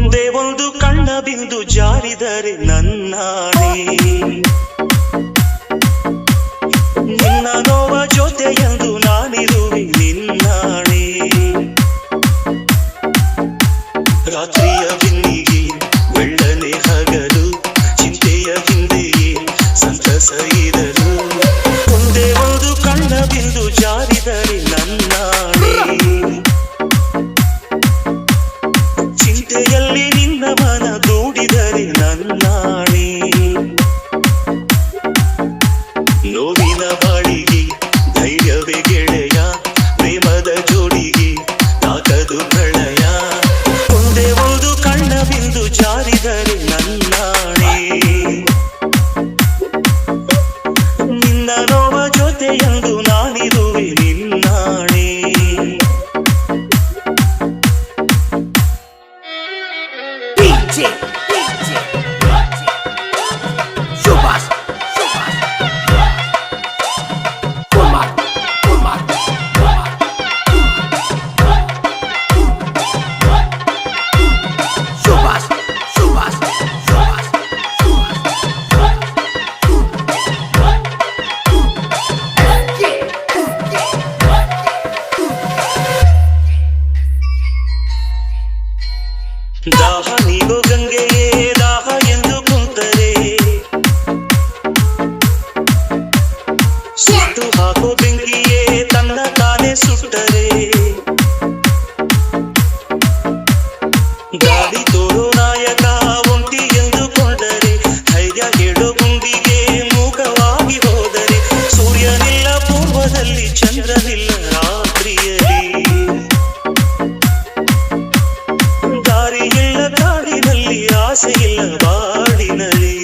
ಒಂದೇ ಒಂದು ಕಣ್ಣ ಬಿಂದು ಜಾರಿದರೆ ನನ್ನಾಣೆ ನಿನ್ನ ನೋವ ಜೊತೆಯೆಂದು ನಾನಿರುವೆ ನಿನ್ನಾಣೆ ರಾತ್ರಿಯ ಬಿನ್ನಿಗೆ ಬೆಳ್ಳನೆ ಹಗಲು ಚಿಂತೆಯ ಹಿಂದೆಯೇ ಸಂತಸ ಇರಲು ಒಂದೇ ಒಂದು ಕಣ್ಣ ಬಿಂದು ಜಾರಿದರೆ ನನ್ನಾಣೆ ಚಿಂತೆಯಲ್ಲಿ ನಿನ್ನ ಮನ ದೂಡಿದರೆ ನನ್ನಾಣೆ ನೋವಿನ ಬಾಳಿಗೆ ಧೈರ್ಯವೇ ಗೆಳೆಯ ಪ್ರೇಮದ ಜೋಡಿಗೆ ತಾಕದು ಪ್ರಳಯ ಒಂದೇ ಒಂದು ಕಣ್ಣ ಬಿಂದು ಜಾರಿದರೆ ನನ್ನಾಣೆ ನಿನ್ನ ನೋವ ಜೊತೆಯೆಂದು ನಾನಿರುವೆ ನಿನ್ನಾಣೆ ದಾಹ ನೀಗೋ ಗಂಗೆಯೇ ದಾಹ ಎಂದು ಕುಂತರೆ ಸುಟ್ಟು ಹಾಕೋ ಬೆಂಕಿಯೇ ತನ್ನ ತಾನೇ ಸುಟ್ಟರೆ ಗಾಡಿ ತೋರೋ ನಾಯಕ ಒಂಟಿ ಎಂದುಕೊಂಡರೆ ಧೈರ್ಯ ಹೇಳೋ ಗುಂಡಿಗೆ ಮೂಕವಾಗಿ ಹೋದರೆ ಸೂರ್ಯನಿಲ್ಲ ಪೂರ್ವದಲ್ಲಿ ಚಂದ್ರನಿಲ್ಲ ರಾತ್ರಿಯಲ್ಲಿ ದಾರಿಯಿಲ್ಲ ಕಾಡಿನಲ್ಲಿ ಆಸೆಯಿಲ್ಲ ಬಾಡಿನಲ್ಲಿ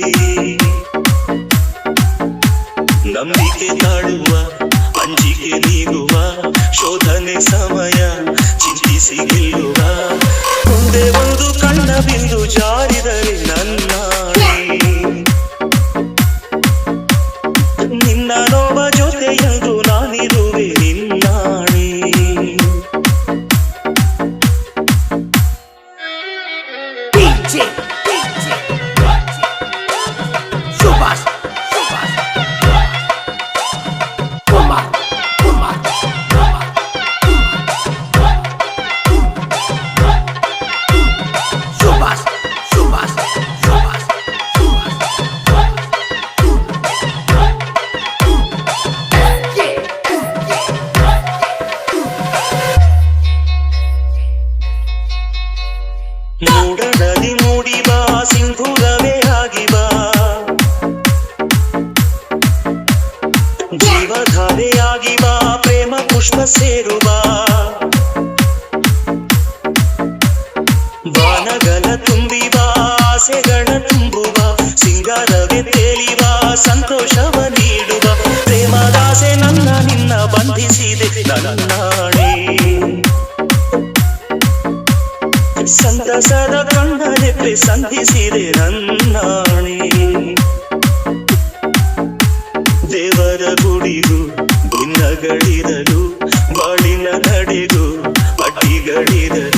ನಂಬಿಕೆ ತಾಳುವ ಅಂಜಿಕೆ ನೀಗುವ ಶೋಧನೆ ಸಮಯ ಚಿಂತಿಸಿ ಗೆಲ್ಲುವ ಒಂದೇ ಒಂದು ಕಣ್ಣ ಬಿಂದು ಜಾರಿದರೆ ನನ್ನಾಣೆ ನಿನ್ನ ನೋವ ಜೊತೆಯೆಂದು ನಾನಿರುವೆ ನಿನ್ನಾಣೆ ಮೂಡಣದಿ ಮೂಡಿ ಬಾ ಸಿಂಧೂರವೇ ಆಗಿ ಬಾ ಜೀವಧಾರೆಯಾಗಿ ಬಾ ಪ್ರೇಮ ಪುಷ್ಪ ಸೇರುವ ಬಾನಗಲ ತುಂಬಿ ಬಾ ಆಸೆಗಳ ತುಂಬುವ ಸಿಂಗಾರವೇ ತೇಲಿವ ಸಂತೋಷವ ನೀಡುವ ಪ್ರೇಮದಾಸೆ ನನ್ನ ನಿನ್ನ ಬಂಧಿಸಿದೆ ನನ್ನಾಣೆ ಸಂತಸದ ಕಣ್ಣರೆಪ್ಪೆ ಸಂಧಿಸಿದೆ ನನ್ನಾಣೆ ದೇವರ ಗುಡಿಗೂ ಭಿನ್ನಗಳಿರಲು ಬಾಳಿನ ನಡೆಗೂ ಅಡ್ಡಿಗಳಿರಲು